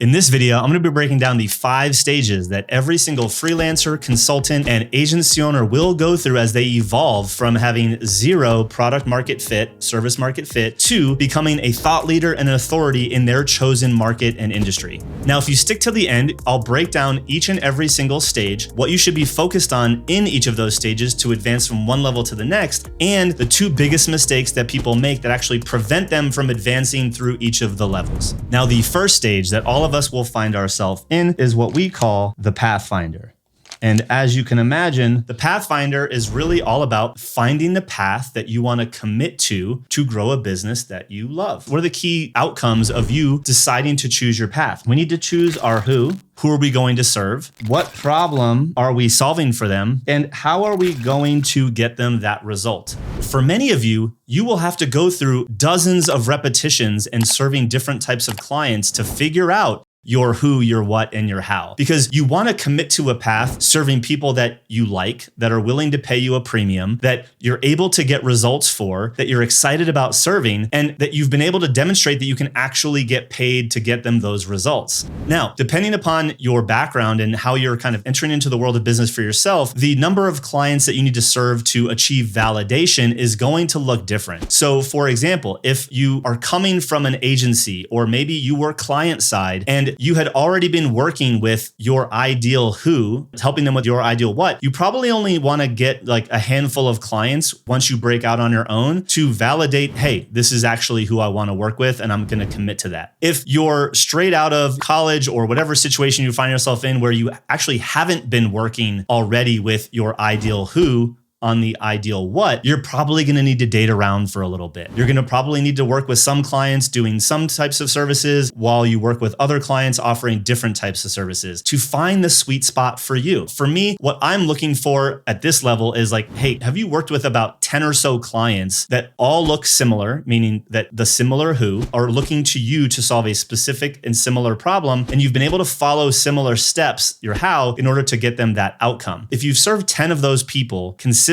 In this video, I'm going to be breaking down the 5 stages that every single freelancer, consultant, and agency owner will go through as they evolve from having 0 product market fit, service market fit, to becoming a thought leader and an authority in their chosen market and industry. Now, if you stick to the end, I'll break down each and every single stage, what you should be focused on in each of those stages to advance from one level to the next, and the 2 biggest mistakes that people make that actually prevent them from advancing through each of the levels. Now, the first stage that all of us will find ourselves in is what we call the Pathfinder. And as you can imagine, the Pathfinder is really all about finding the path that you want to commit to grow a business that you love. What are the key outcomes of you deciding to choose your path? We need to choose our who are we going to serve? What problem are we solving for them? And how are we going to get them that result? For many of you, you will have to go through dozens of repetitions and serving different types of clients to figure out your who, your what, and your how. Because you want to commit to a path serving people that you like, that are willing to pay you a premium, that you're able to get results for, that you're excited about serving, and that you've been able to demonstrate that you can actually get paid to get them those results. Now, depending upon your background and how you're kind of entering into the world of business for yourself, the number of clients that you need to serve to achieve validation is going to look different. So for example, if you are coming from an agency, or maybe you were client side and you had already been working with your ideal who, helping them with your ideal what, you probably only want to get like a handful of clients once you break out on your own to validate, hey, this is actually who I want to work with and I'm going to commit to that. If you're straight out of college or whatever situation you find yourself in where you actually haven't been working already with your ideal who on the ideal what, you're probably going to need to date around for a little bit. You're going to probably need to work with some clients doing some types of services while you work with other clients offering different types of services to find the sweet spot for you. For me, what I'm looking for at this level is like, hey, have you worked with about 10 or so clients that all look similar, meaning that the similar who are looking to you to solve a specific and similar problem, and you've been able to follow similar steps, your how, in order to get them that outcome. If you've served 10 of those people consistently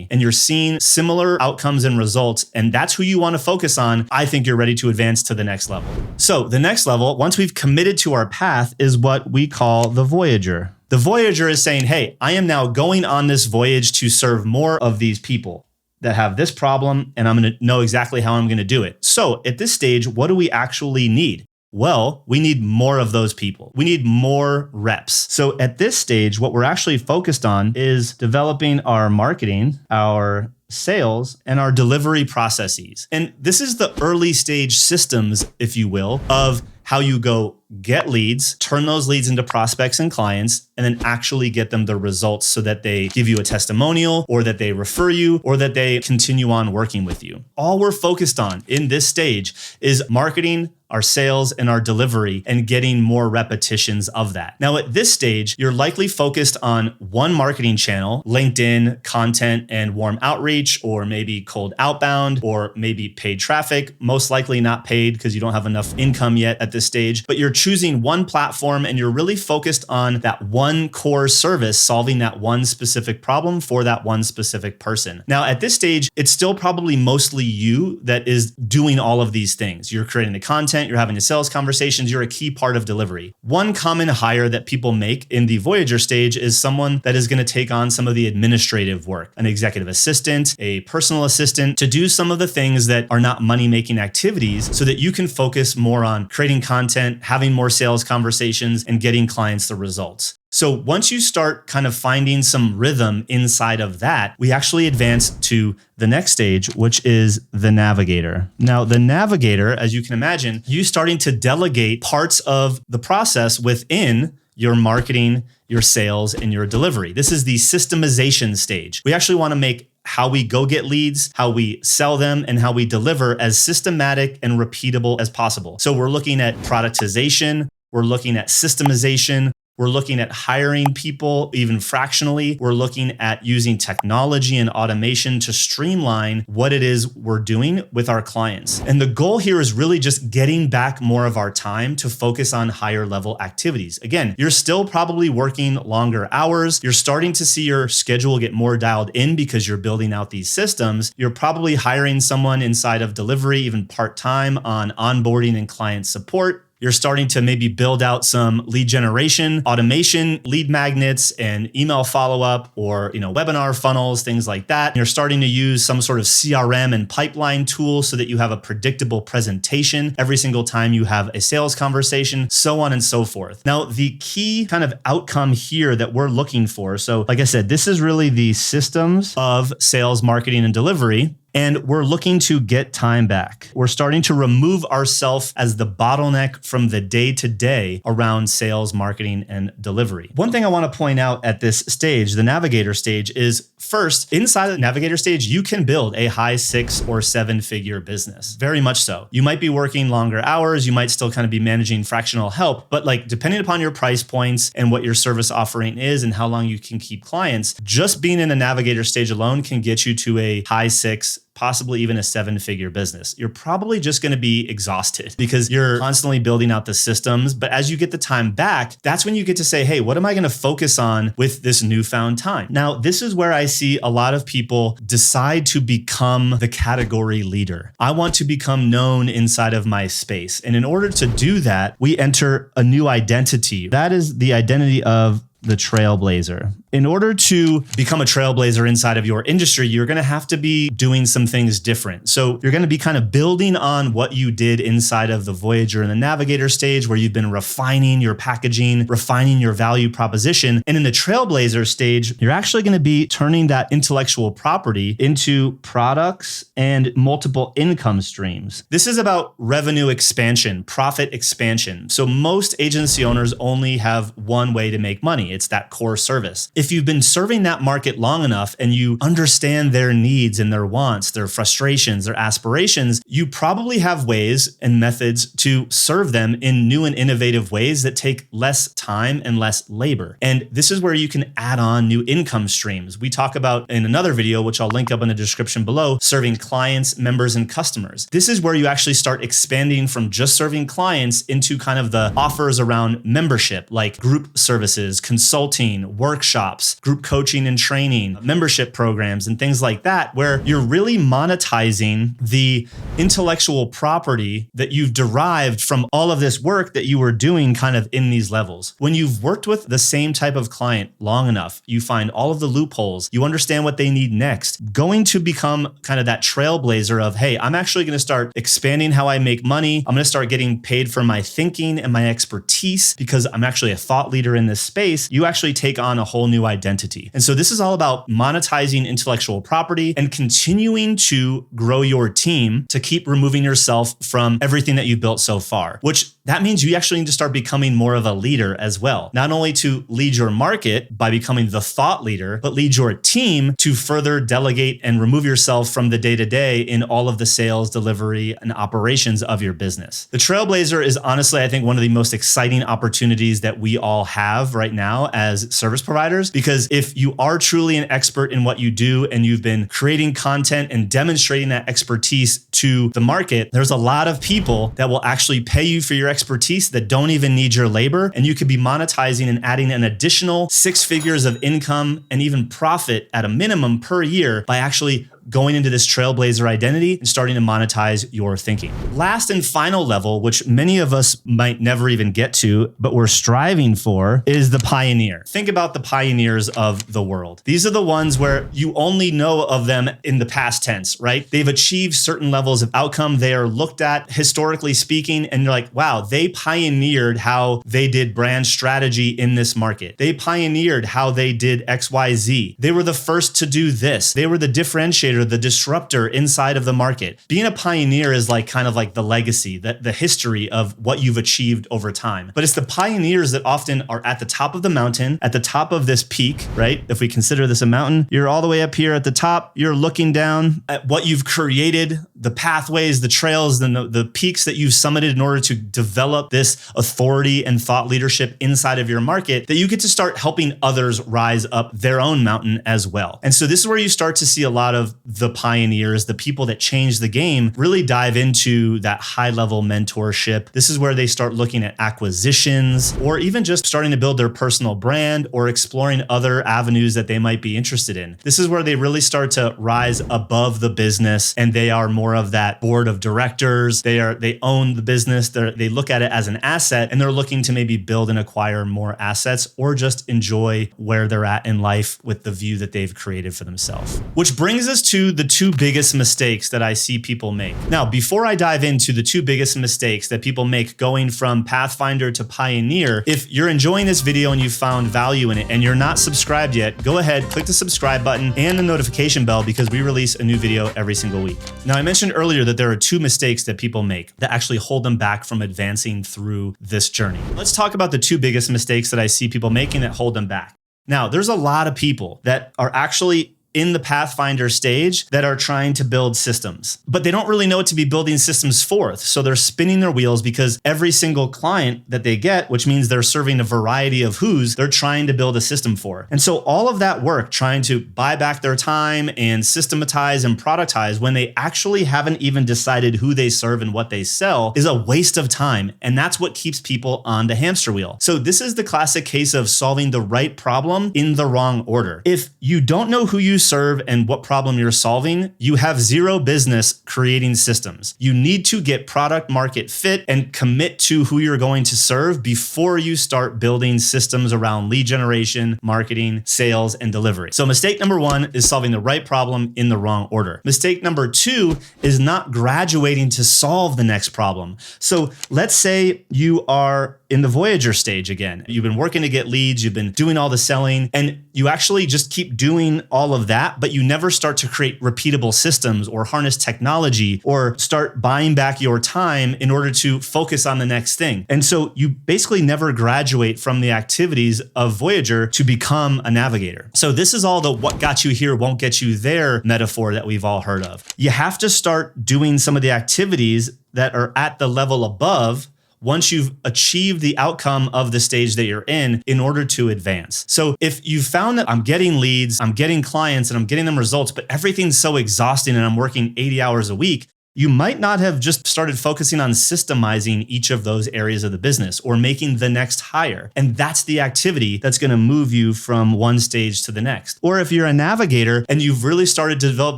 and you're seeing similar outcomes and results, and that's who you want to focus on, I think you're ready to advance to the next level. So the next level, once we've committed to our path, is what we call the Voyager. The Voyager is saying, hey, I am now going on this voyage to serve more of these people that have this problem, and I'm going to know exactly how I'm going to do it. So at this stage, what do we actually need? Well, we need more of those people. We need more reps. So at this stage, what we're actually focused on is developing our marketing, our sales, and our delivery processes. And this is the early stage systems, if you will, of how you go get leads, turn those leads into prospects and clients, and then actually get them the results so that they give you a testimonial, or that they refer you, or that they continue on working with you. All we're focused on in this stage is marketing, our sales, and our delivery, and getting more repetitions of that. Now, at this stage, you're likely focused on one marketing channel, LinkedIn, content, and warm outreach, or maybe cold outbound, or maybe paid traffic, most likely not paid because you don't have enough income yet at this stage, but you're choosing one platform and you're really focused on that one core service, solving that one specific problem for that one specific person. Now, at this stage, it's still probably mostly you that is doing all of these things. You're creating the content, you're having the sales conversations, you're a key part of delivery. One common hire that people make in the Voyager stage is someone that is going to take on some of the administrative work, an executive assistant, a personal assistant, to do some of the things that are not money-making activities so that you can focus more on creating content, having more sales conversations, and getting clients the results. So once you start kind of finding some rhythm inside of that, we actually advance to the next stage, which is the Navigator. Now, the Navigator, as you can imagine, you starting to delegate parts of the process within your marketing, your sales, and your delivery. This is the systemization stage. We actually want to make how we go get leads, how we sell them, and how we deliver as systematic and repeatable as possible. So we're looking at productization, we're looking at systemization, we're looking at hiring people even fractionally. We're looking at using technology and automation to streamline what it is we're doing with our clients. And the goal here is really just getting back more of our time to focus on higher level activities. Again, you're still probably working longer hours. You're starting to see your schedule get more dialed in because you're building out these systems. You're probably hiring someone inside of delivery, even part-time, on onboarding and client support. You're starting to maybe build out some lead generation, automation, lead magnets, and email follow-up, or webinar funnels, things like that. You're starting to use some sort of CRM and pipeline tool so that you have a predictable presentation every single time you have a sales conversation, so on and so forth. Now, the key kind of outcome here that we're looking for, so like I said, this is really the systems of sales, marketing, and delivery. And we're looking to get time back. We're starting to remove ourselves as the bottleneck from the day-to-day around sales, marketing, and delivery. One thing I want to point out at this stage, the navigator stage, is first, inside of the navigator stage, you can build a high 6 or 7 figure business. Very much so. You might be working longer hours. You might still kind of be managing fractional help, but depending upon your price points and what your service offering is and how long you can keep clients, just being in the navigator stage alone can get you to a high 6, possibly even a 7-figure business. You're probably just going to be exhausted because you're constantly building out the systems. But as you get the time back, that's when you get to say, hey, what am I going to focus on with this newfound time? Now, this is where I see a lot of people decide to become the category leader. I want to become known inside of my space. And in order to do that, we enter a new identity. That is the identity of the trailblazer. In order to become a trailblazer inside of your industry, you're going to have to be doing some things different. So you're going to be kind of building on what you did inside of the Voyager and the Navigator stage, where you've been refining your packaging, refining your value proposition. And in the trailblazer stage, you're actually going to be turning that intellectual property into products and multiple income streams. This is about revenue expansion, profit expansion. So most agency owners only have one way to make money. It's that core service. If you've been serving that market long enough and you understand their needs and their wants, their frustrations, their aspirations, you probably have ways and methods to serve them in new and innovative ways that take less time and less labor. And this is where you can add on new income streams. We talk about in another video, which I'll link up in the description below, serving clients, members, and customers. This is where you actually start expanding from just serving clients into kind of the offers around membership, like group services, consulting, workshops, group coaching and training, membership programs, and things like that, where you're really monetizing the intellectual property that you've derived from all of this work that you were doing kind of in these levels. When you've worked with the same type of client long enough, you find all of the loopholes, you understand what they need next, going to become kind of that trailblazer of, hey, I'm actually going to start expanding how I make money. I'm going to start getting paid for my thinking and my expertise because I'm actually a thought leader in this space. You actually take on a whole new identity. And so this is all about monetizing intellectual property and continuing to grow your team to keep removing yourself from everything that you've built so far, which that means you actually need to start becoming more of a leader as well. Not only to lead your market by becoming the thought leader, but lead your team to further delegate and remove yourself from the day-to-day in all of the sales, delivery, and operations of your business. The Trailblazer is honestly, I think, one of the most exciting opportunities that we all have right now as service providers, because if you are truly an expert in what you do and you've been creating content and demonstrating that expertise to the market, there's a lot of people that will actually pay you for your expertise that don't even need your labor. And you could be monetizing and adding an additional 6 figures of income and even profit at a minimum per year by actually going into this trailblazer identity and starting to monetize your thinking. Last and final level, which many of us might never even get to, but we're striving for, is the pioneer. Think about the pioneers of the world. These are the ones where you only know of them in the past tense, right? They've achieved certain levels of outcome. They are looked at historically speaking, and you're like, wow, they pioneered how they did brand strategy in this market. They pioneered how they did XYZ. They were the first to do this. They were the differentiator, the disruptor inside of the market. Being a pioneer is like kind of like the legacy, the history of what you've achieved over time. But it's the pioneers that often are at the top of the mountain, at the top of this peak, right? If we consider this a mountain, you're all the way up here at the top, you're looking down at what you've created, the pathways, the trails, and the peaks that you've summited in order to develop this authority and thought leadership inside of your market, that you get to start helping others rise up their own mountain as well. And so this is where you start to see a lot of the pioneers, the people that changed the game, really dive into that high-level mentorship. This is where they start looking at acquisitions or even just starting to build their personal brand or exploring other avenues that they might be interested in. This is where they really start to rise above the business, and they are more of that board of directors. They own the business. They look at it as an asset, and they're looking to maybe build and acquire more assets or just enjoy where they're at in life with the view that they've created for themselves. Which brings us to the two biggest mistakes that I see people make. Now, before I dive into the two biggest mistakes that people make going from Pathfinder to Pioneer, if you're enjoying this video and you found value in it and you're not subscribed yet, go ahead, click the subscribe button and the notification bell because we release a new video every single week. Now, I mentioned earlier that there are two mistakes that people make that actually hold them back from advancing through this journey. Let's talk about the two biggest mistakes that I see people making that hold them back. Now, there's a lot of people that are actually in the Pathfinder stage that are trying to build systems, but they don't really know what to be building systems for. So they're spinning their wheels because every single client that they get, which means they're serving a variety of who's, they're trying to build a system for. And so all of that work trying to buy back their time and systematize and productize when they actually haven't even decided who they serve and what they sell is a waste of time. And that's what keeps people on the hamster wheel. So this is the classic case of solving the right problem in the wrong order. If you don't know who you serve and what problem you're solving, you have zero business creating systems. You need to get product market fit and commit to who you're going to serve before you start building systems around lead generation, marketing, sales, and delivery. So mistake number one is solving the right problem in the wrong order. Mistake number two is not graduating to solve the next problem. So let's say you are in the Voyager stage again. You've been working to get leads, you've been doing all the selling, and you actually just keep doing all of that, but you never start to create repeatable systems or harness technology or start buying back your time in order to focus on the next thing. And so you basically never graduate from the activities of Voyager to become a navigator. So this is all the what got you here won't get you there metaphor that we've all heard of. You have to start doing some of the activities that are at the level above once you've achieved the outcome of the stage that you're in order to advance. So if you found that I'm getting leads, I'm getting clients, and I'm getting them results, but everything's so exhausting and I'm working 80 hours a week, you might not have just started focusing on systemizing each of those areas of the business or making the next hire. And that's the activity that's going to move you from one stage to the next. Or if you're a navigator and you've really started to develop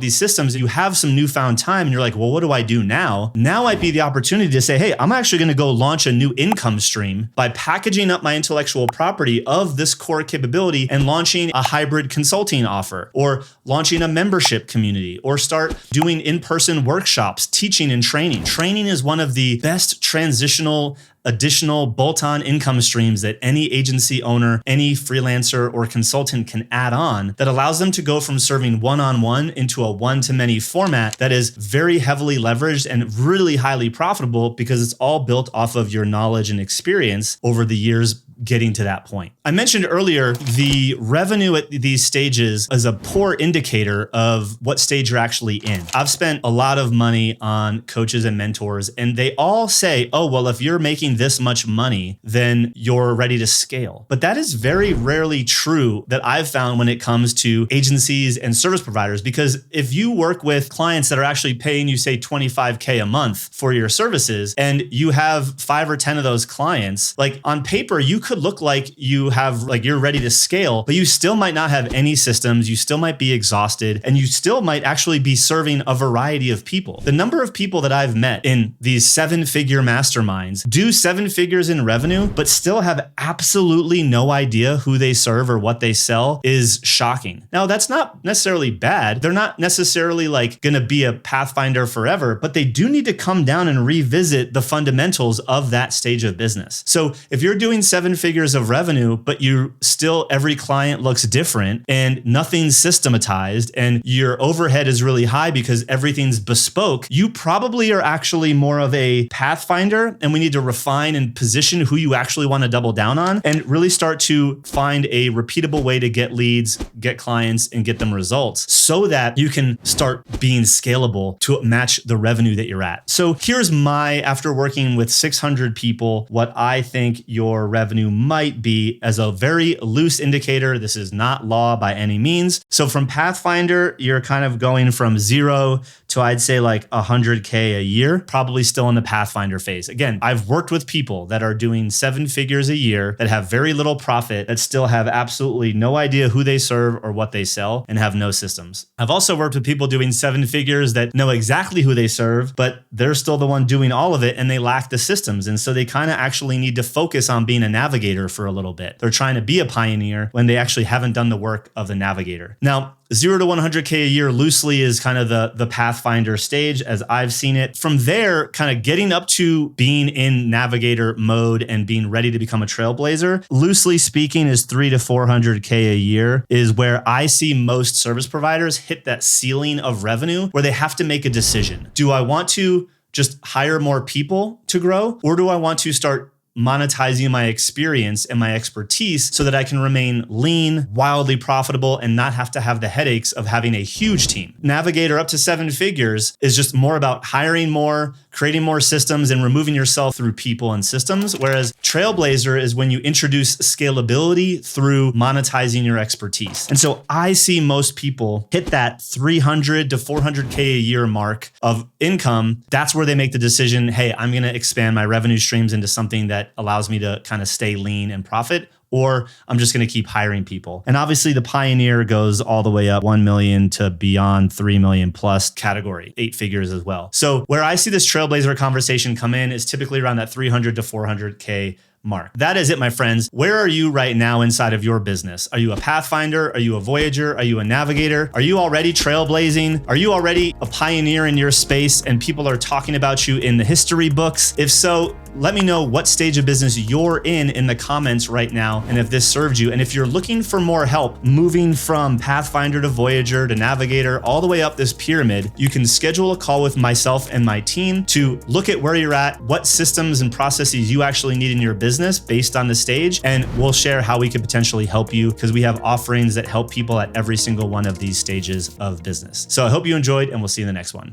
these systems, you have some newfound time and you're like, well, what do I do now? Now might be the opportunity to say, hey, I'm actually going to go launch a new income stream by packaging up my intellectual property of this core capability and launching a hybrid consulting offer or launching a membership community or start doing in-person workshops, teaching and training. Training is one of the best transitional additional bolt-on income streams that any agency owner, any freelancer or consultant can add on that allows them to go from serving one-on-one into a one-to-many format that is very heavily leveraged and really highly profitable because it's all built off of your knowledge and experience over the years getting to that point. I mentioned earlier the revenue at these stages is a poor indicator of what stage you're actually in. I've spent a lot of money on coaches and mentors, and they all say, oh, well, if you're making this much money, then you're ready to scale. But that is very rarely true that I've found when it comes to agencies and service providers, because if you work with clients that are actually paying you, say, $25K a month for your services, and you have 5 or 10 of those clients, like on paper, you could look like you're ready to scale, but you still might not have any systems. You still might be exhausted, and you still might actually be serving a variety of people. The number of people that I've met in these 7-figure masterminds do 7 figures in revenue, but still have absolutely no idea who they serve or what they sell is shocking. Now, that's not necessarily bad. They're not necessarily like going to be a Pathfinder forever, but they do need to come down and revisit the fundamentals of that stage of business. So if you're doing 7 figures of revenue, but you still, every client looks different and nothing's systematized and your overhead is really high because everything's bespoke, you probably are actually more of a Pathfinder, and we need to refine define and position who you actually want to double down on, and really start to find a repeatable way to get leads, get clients, and get them results so that you can start being scalable to match the revenue that you're at. So here's after working with 600 people, what I think your revenue might be as a very loose indicator. This is not law by any means. So from Pathfinder, you're kind of going from 0 to I'd say like 100K a year, probably still in the Pathfinder phase. Again, I've worked with people that are doing 7 figures a year that have very little profit, that still have absolutely no idea who they serve or what they sell and have no systems. I've also worked with people doing 7 figures that know exactly who they serve, but they're still the one doing all of it and they lack the systems. And so they kind of actually need to focus on being a navigator for a little bit. They're trying to be a pioneer when they actually haven't done the work of the navigator. Now, 0 to 100K a year loosely is kind of the Pathfinder stage as I've seen it. From there, kind of getting up to being in navigator mode and being ready to become a trailblazer, loosely speaking, is 3 to 400K a year is where I see most service providers hit that ceiling of revenue where they have to make a decision. Do I want to just hire more people to grow, or do I want to start monetizing my experience and my expertise so that I can remain lean, wildly profitable, and not have to have the headaches of having a huge team? Navigator up to 7 figures is just more about hiring more, creating more systems, and removing yourself through people and systems. Whereas Trailblazer is when you introduce scalability through monetizing your expertise. And so I see most people hit that 300 to 400K a year mark of income. That's where they make the decision, hey, I'm going to expand my revenue streams into something that allows me to kind of stay lean and profit, or I'm just going to keep hiring people. And obviously the Pioneer goes all the way up 1 million to beyond 3 million plus category, 8 figures as well. So where I see this Trailblazer conversation come in is typically around that 300 to 400K mark. That is it, my friends. Where are you right now inside of your business? Are you a Pathfinder? Are you a Voyager? Are you a Navigator? Are you already trailblazing? Are you already a pioneer in your space and people are talking about you in the history books? If so, let me know what stage of business you're in the comments right now and if this served you. And if you're looking for more help moving from Pathfinder to Voyager to Navigator all the way up this pyramid, you can schedule a call with myself and my team to look at where you're at, what systems and processes you actually need in your business based on the stage, and we'll share how we could potentially help you because we have offerings that help people at every single one of these stages of business. So I hope you enjoyed, and we'll see you in the next one.